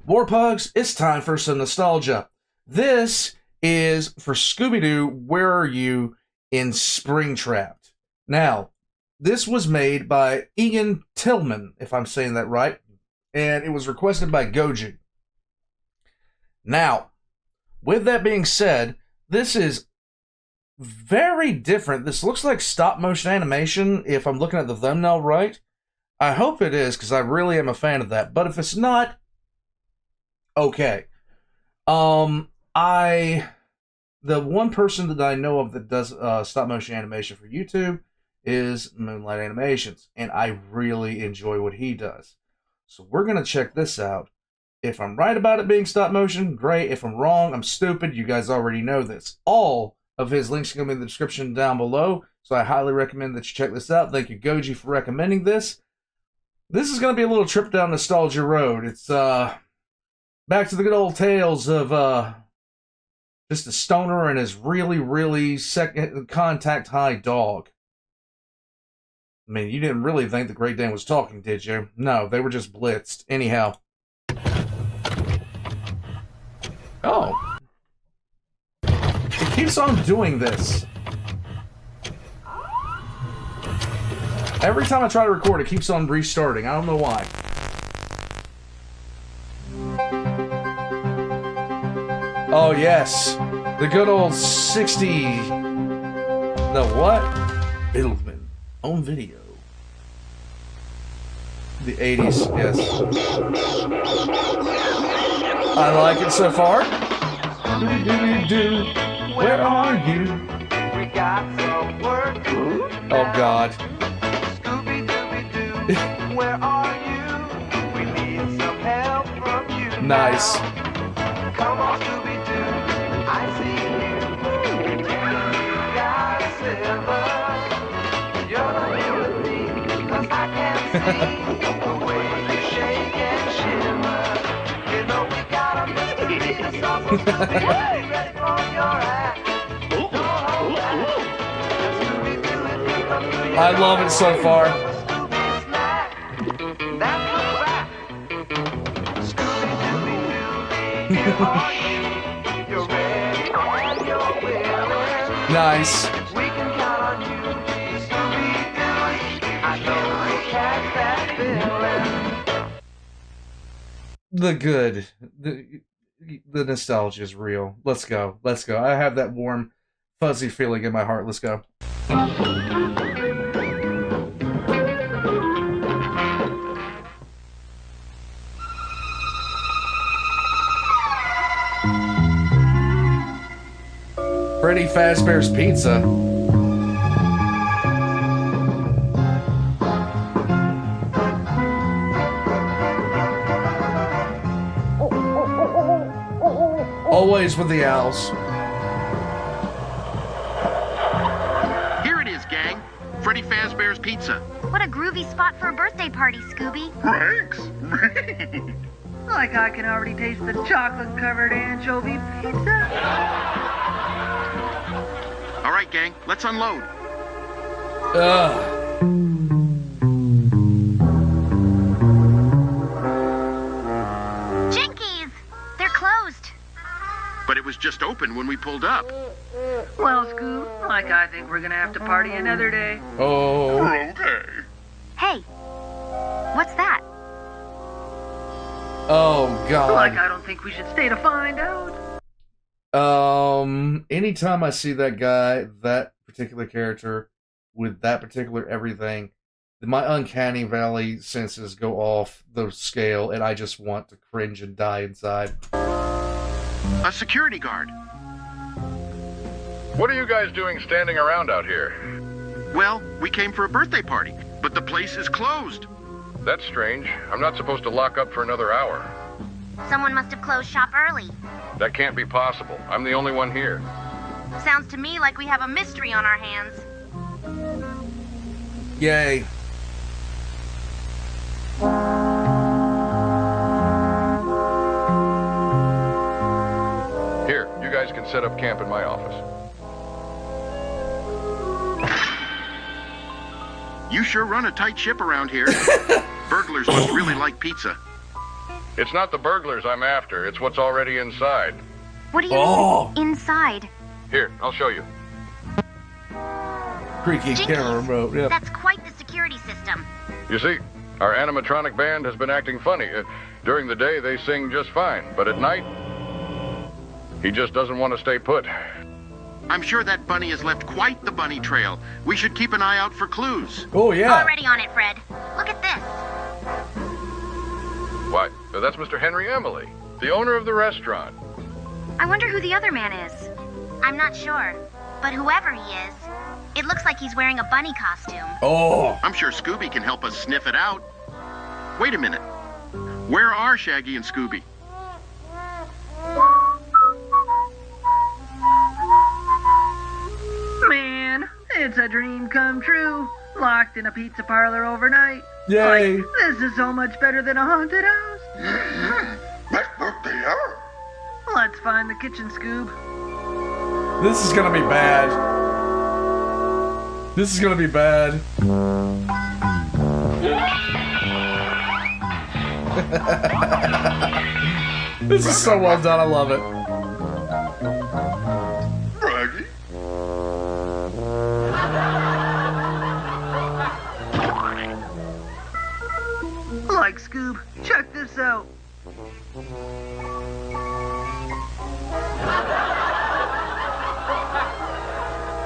War Pugs, it's time for some nostalgia. This is for Scooby-Doo, Where Are You in Springtrapped. Now, this was made by Eagan Tilghman, if I'm saying that right, and it was requested by Goji. Now, with that being said, this is very different. This looks like stop-motion animation, if I'm looking at the thumbnail right. I hope it is, because I really am a fan of that. But if it's not, okay. The one person that I know of that does stop-motion animation for YouTube is Moonlight Animations, and I really enjoy what he does. So we're going to check this out. If I'm right about it being stop-motion, great. If I'm wrong, I'm stupid. You guys already know this. All of his links are going to be in the description down below, so I highly recommend that you check this out. Thank you, Goji, for recommending this. This is going to be a little trip down nostalgia road. It's back to the good old tales of just a stoner and his really, really second contact high dog. I mean, you didn't really think the Great Dane was talking, did you? No, they were just blitzed. Anyhow. Oh. It keeps on doing this. Every time I try to record, it keeps on restarting. I don't know why. Oh, yes. The good old 60... The what? Tilghman. On video. The 80s, yes. I like it so far. Where are you? We got some work. Oh, God. Where are you? We need some help from you. Nice. Come on, Scooby-Doo. I see you. You got silver. You're not here with me, 'cause I can see the way you shake and shimmer. You know we got a mystery to solve. So Scooby, are you ready for your act? Don't hold back. Scooby-Doo, if you come through your I love it so far. Nice. We can count on you, Scooby-Doo. I know we'll catch that villain. The nostalgia is real. Let's go. Let's go. I have that warm, fuzzy feeling in my heart. Let's go. Freddy Fazbear's Pizza. Always with the owls. Here it is, gang. Freddy Fazbear's Pizza. What a groovy spot for a birthday party, Scooby. Thanks. Like I can already taste the chocolate-covered anchovy pizza. All right, gang, let's unload. Jinkies! They're closed. But it was just open when we pulled up. Well, Scoob, like I think we're gonna have to party another day. Oh. Okay. Hey, what's that? Oh, God. Like I don't think we should stay to find out. Anytime I see that guy, that particular character, with that particular everything, my uncanny valley senses go off the scale, and I just want to cringe and die inside. A security guard. What are you guys doing standing around out here? Well, we came for a birthday party, but the place is closed. That's strange. I'm not supposed to lock up for another hour. Someone must have closed shop early. That can't be possible. I'm the only one here. Sounds to me like we have a mystery on our hands. Yay. Here, you guys can set up camp in my office. You sure run a tight ship around here. Burglars must really like pizza. It's not the burglars I'm after. It's what's already inside. What do you Oh. mean, inside? Here, I'll show you. Creaky camera remote. Yep. That's quite the security system. You see, our animatronic band has been acting funny. During the day, they sing just fine. But at night, he just doesn't want to stay put. I'm sure that bunny has left quite the bunny trail. We should keep an eye out for clues. Oh, yeah. Already on it, Fred. Look at this. Why, that's Mr. Henry Emily, the owner of the restaurant. I wonder who the other man is. I'm not sure. But whoever he is, it looks like he's wearing a bunny costume. Oh. I'm sure Scooby can help us sniff it out. Wait a minute. Where are Shaggy and Scooby? Man, it's a dream come true. Locked in a pizza parlor overnight. Yay. Like, this is so much better than a haunted house. That's what they are. Let's find the kitchen, Scoob. This is gonna be bad. This is gonna be bad. This is so well done. I love it. Raggy. Like, Scoob, check this out.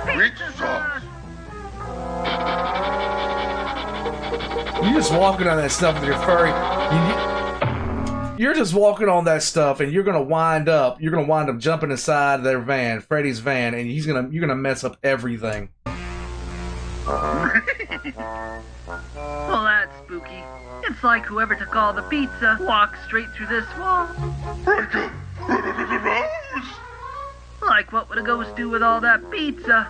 Pizza sauce. You just walking on that stuff with your furry. You're just walking on that stuff, and you're gonna wind up jumping inside their van, Freddy's van, and you're gonna mess up everything. Well, that's spooky. It's like whoever took all the pizza walked straight through this wall. Like, what would a ghost do with all that pizza?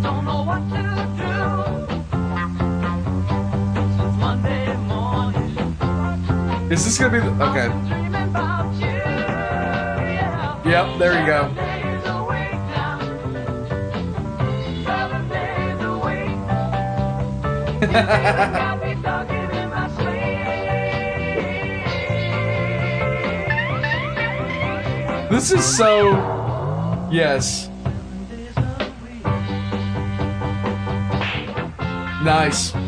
Don't know what to do. Since Monday morning. Is this gonna be the, okay? Dreaming about you. Yeah. Yep, there you go. 7 days a week now. 7 days a week. Got me talking in my sleep. This is so. Yes. Nice. Got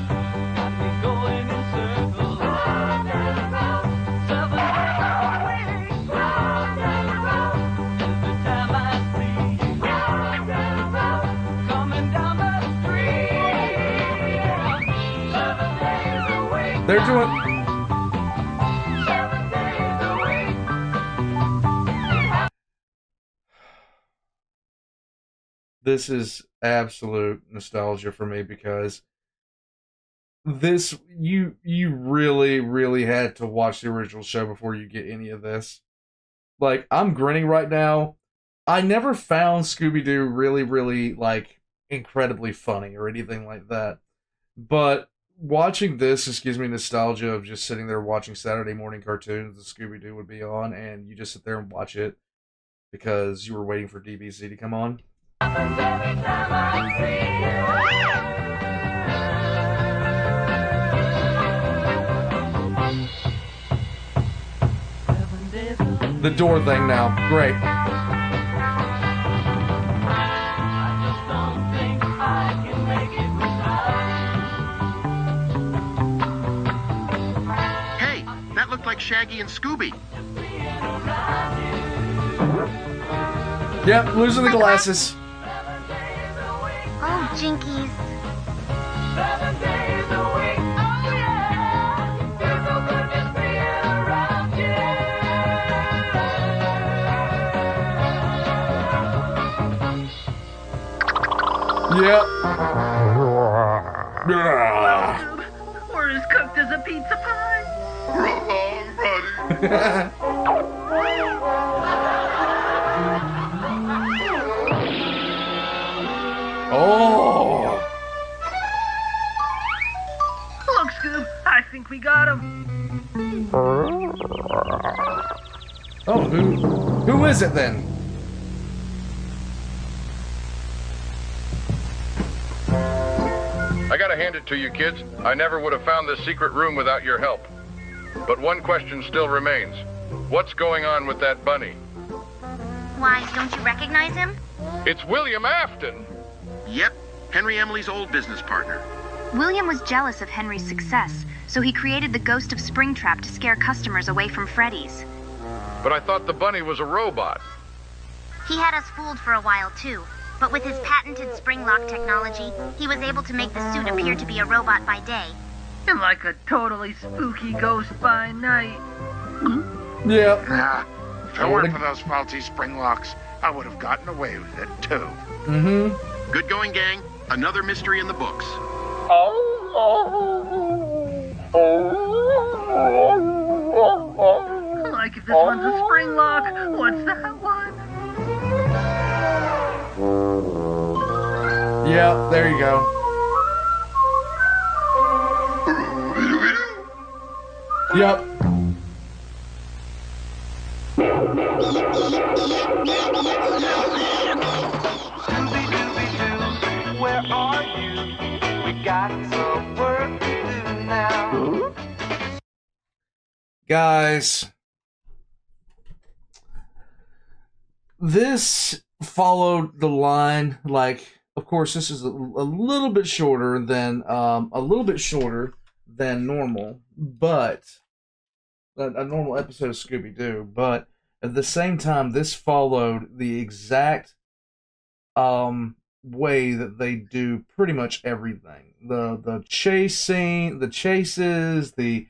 me going in circles. Round and around. 7 days a week. Round and around. Every time I see you. Round and around. Coming down the street. 7 days a week. They're doing. 7 days a week. This is absolute nostalgia for me because this you really had to watch the original show before you get any of this. Like, I'm grinning right now. I never found Scooby-Doo really like incredibly funny or anything like that. But watching this just gives me nostalgia of just sitting there watching Saturday morning cartoons that Scooby-Doo would be on, and you just sit there and watch it because you were waiting for DBZ to come on. Happens every time I see you. The door thing now. Great. I just don't think I can make it without Hey, that looked like Shaggy and Scooby. being around you. Yep, losing the glasses. 7 days a week. Oh, Jinkies. 7 days a week. Oh yeah. Feels so good just being around you. Yep. Scoob, we're as cooked as a pizza pie. Oh. Look, Scoob, I think we we got him. Oh, who is it then? I gotta hand it to you, kids. I never would have found this secret room without your help. But one question still remains. What's going on with that bunny? Why, don't you recognize him? It's William Afton! Yep, Henry Emily's old business partner. William was jealous of Henry's success, so he created the ghost of Springtrap to scare customers away from Freddy's. But I thought the bunny was a robot. He had us fooled for a while, too. But with his patented spring lock technology, he was able to make the suit appear to be a robot by day. And like a totally spooky ghost by night. Yeah. Ah, if it weren't for those faulty spring locks, I would have gotten away with it, too. Mm-hmm. Good going, gang. Another mystery in the books. Like if this one's a spring lock, what's that one? Yeah, there you go. Yep. Scooby-Dooby-Doo, where are you? We got some work to do now. Guys, this followed the line, like, of course, this is a little bit shorter than normal, but a normal episode of Scooby-Doo. But at the same time, this followed the exact way that they do pretty much everything. The chase scene, the chases, the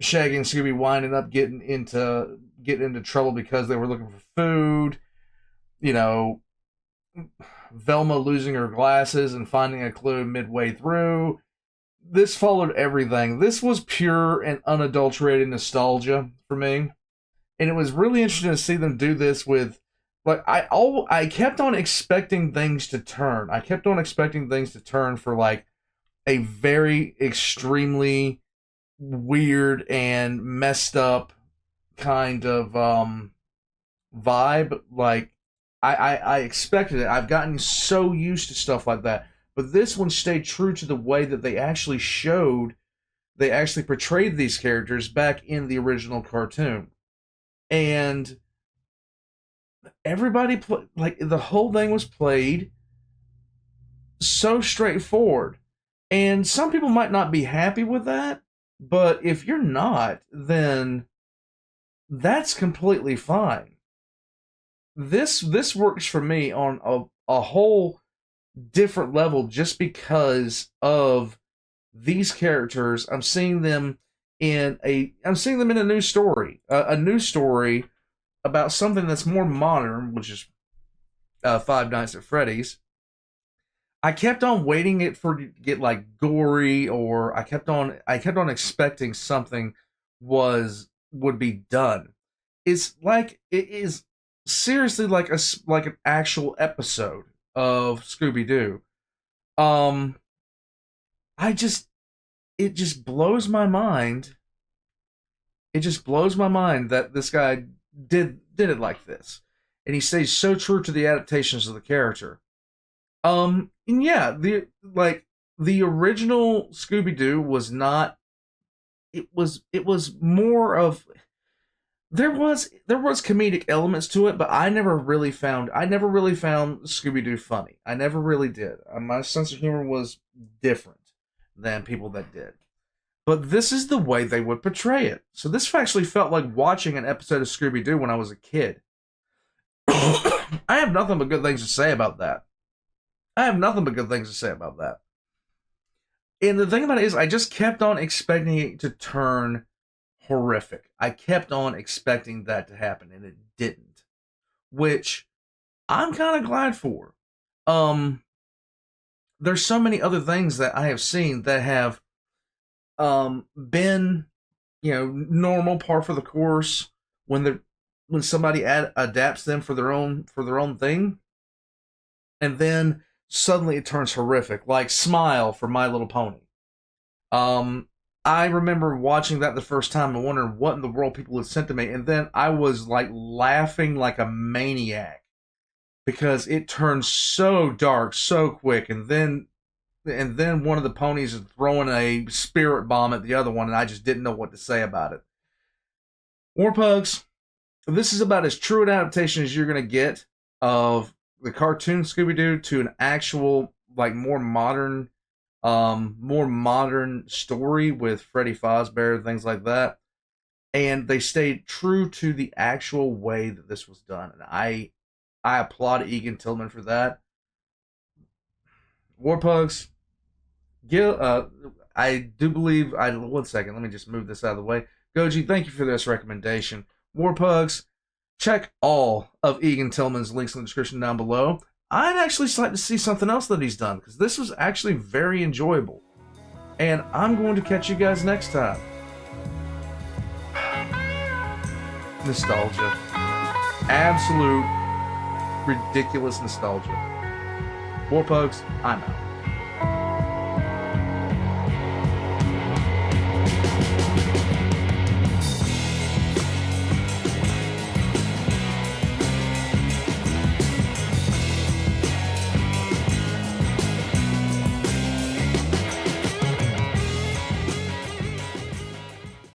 Shaggy and Scooby winding up getting into trouble because they were looking for food. Velma losing her glasses and finding a clue midway through. This followed everything. This was pure and unadulterated nostalgia for me. And it was really interesting to see them do this with, like, I kept on expecting things to turn. I kept on expecting things to turn for, like, a very extremely weird and messed up kind of vibe. Like, I expected it. I've gotten so used to stuff like that. But this one stayed true to the way that they actually portrayed these characters back in the original cartoon. And everybody, like, the whole thing was played so straightforward. And some people might not be happy with that, but if you're not, then that's completely fine. This works for me on a whole different level just because of these characters. I'm seeing them in a new story, a new story about something that's more modern, which is Five Nights at Freddy's. I kept on waiting it for it to get, like, gory, or I kept on expecting something would be done. It is seriously like an actual episode of Scooby-Doo. It just blows my mind. It just blows my mind that this guy did it like this, and he stays so true to the adaptations of the character. And yeah, the original Scooby-Doo was not. It was more of. There was comedic elements to it, but I never really found Scooby-Doo funny. I never really did. My sense of humor was different than people that did. But this is the way they would portray it. So this actually felt like watching an episode of Scooby-Doo when I was a kid. I have nothing but good things to say about that. And the thing about it is, I just kept on expecting it to turn horrific. I kept on expecting that to happen, and it didn't. Which I'm kind of glad for. There's so many other things that I have seen that have been, normal, par for the course, when somebody adapts them for their own thing, and then suddenly it turns horrific, like Smile for My Little Pony. I remember watching that the first time and wondering what in the world people had sent to me, and then I was like laughing like a maniac because it turned so dark so quick, and then one of the ponies is throwing a spirit bomb at the other one, and I just didn't know what to say about it. Warpugs, this is about as true an adaptation as you're going to get of the cartoon Scooby-Doo to an actual, like, more modern story with Freddy Fazbear and things like that. And they stayed true to the actual way that this was done. And I applaud Eagan Tilghman for that. Warpugs, I do believe, one second, let me just move this out of the way. Goji, thank you for this recommendation. Warpugs, check all of Eagan Tilghman's links in the description down below. I'd actually like to see something else that he's done, because this was actually very enjoyable. And I'm going to catch you guys next time. Nostalgia. Absolute ridiculous nostalgia. Warpugs, I'm out.